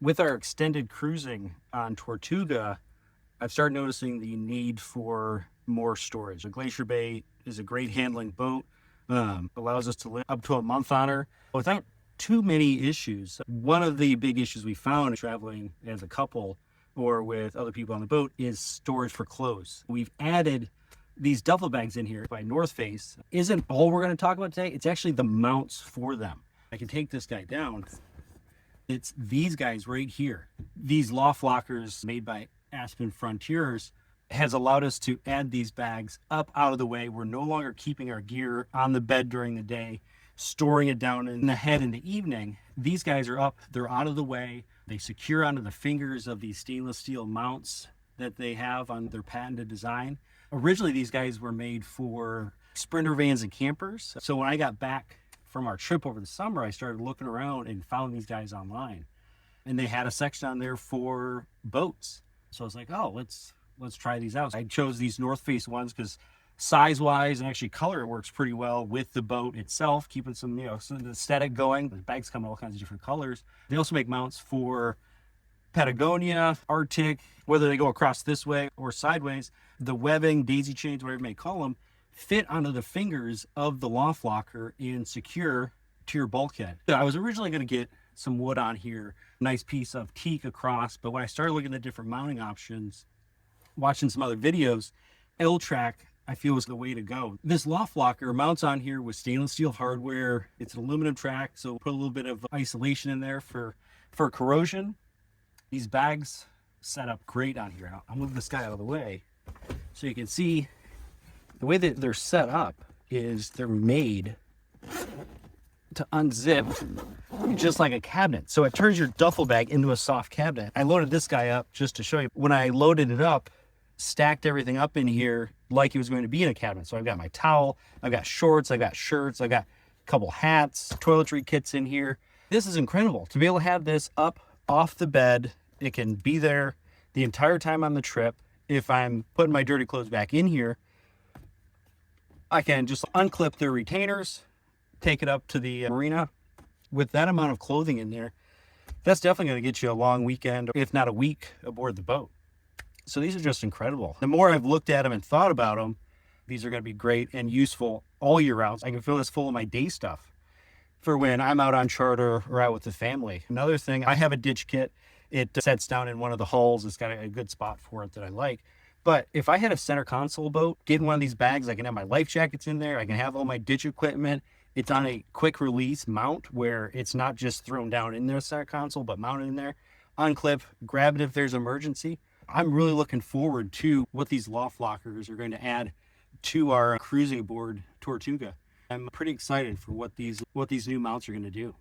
With our extended cruising on Tortuga, I've started noticing the need for more storage. A Glacier Bay is a great handling boat, allows us to live up to a month on her without too many issues. One of the big issues we found traveling as a couple or with other people on the boat is storage for clothes. We've added these duffel bags in here by North Face. Isn't all we're going to talk about today. It's actually the mounts for them. I can take this guy down. It's these guys right here. These LoftLockers made by Aspen Frontiers has allowed us to add these bags up out of the way. We're no longer keeping our gear on the bed during the day, storing it down in the head in the evening. These guys are up, they're out of the way. They secure onto the fingers of these stainless steel mounts that they have on their patented design. Originally, these guys were made for sprinter vans and campers. So when I got back from our trip over the summer, I started looking around and found these guys online. And they had a section on there for boats. So I was like, oh, let's try these out. I chose these North Face ones because size-wise and actually color, it works pretty well with the boat itself, keeping some, some aesthetic going. The bags come in all kinds of different colors. They also make mounts for Patagonia, RTIC, whether they go across this way or sideways. The webbing, daisy chains, whatever you may call them, fit onto the fingers of the LoftLocker and secure to your bulkhead. I was originally going to get some wood on here, nice piece of teak across, but when I started looking at different mounting options, watching some other videos, L-track I feel was the way to go. This LoftLocker mounts on here with stainless steel hardware. It's an aluminum track, so put a little bit of isolation in there for corrosion. These bags set up great on here. I'll move this guy out of the way so you can see the way that they're set up is they're made to unzip just like a cabinet. So it turns your duffel bag into a soft cabinet. I loaded this guy up just to show you. When I loaded it up, stacked everything up in here like it was going to be in a cabinet. So I've got my towel, I've got shorts, I've got shirts, I've got a couple hats, toiletry kits in here. This is incredible to be able to have this up off the bed. It can be there the entire time on the trip. If I'm putting my dirty clothes back in here, I can just unclip the retainers, take it up to the marina. With that amount of clothing in there, that's definitely going to get you a long weekend, if not a week, aboard the boat. So these are just incredible. The more I've looked at them and thought about them, these are going to be great and useful all year round. I can fill this full of my day stuff for when I'm out on charter or out with the family. Another thing, I have a ditch kit. It sets down in one of the hulls. It's got a good spot for it that I like. But if I had a center console boat, getting one of these bags, I can have my life jackets in there. I can have all my ditch equipment. It's on a quick release mount where it's not just thrown down in the center console, but mounted in there. Unclip, grab it if there's emergency. I'm really looking forward to what these LoftLockers are going to add to our cruising aboard Tortuga. I'm pretty excited for what these new mounts are going to do.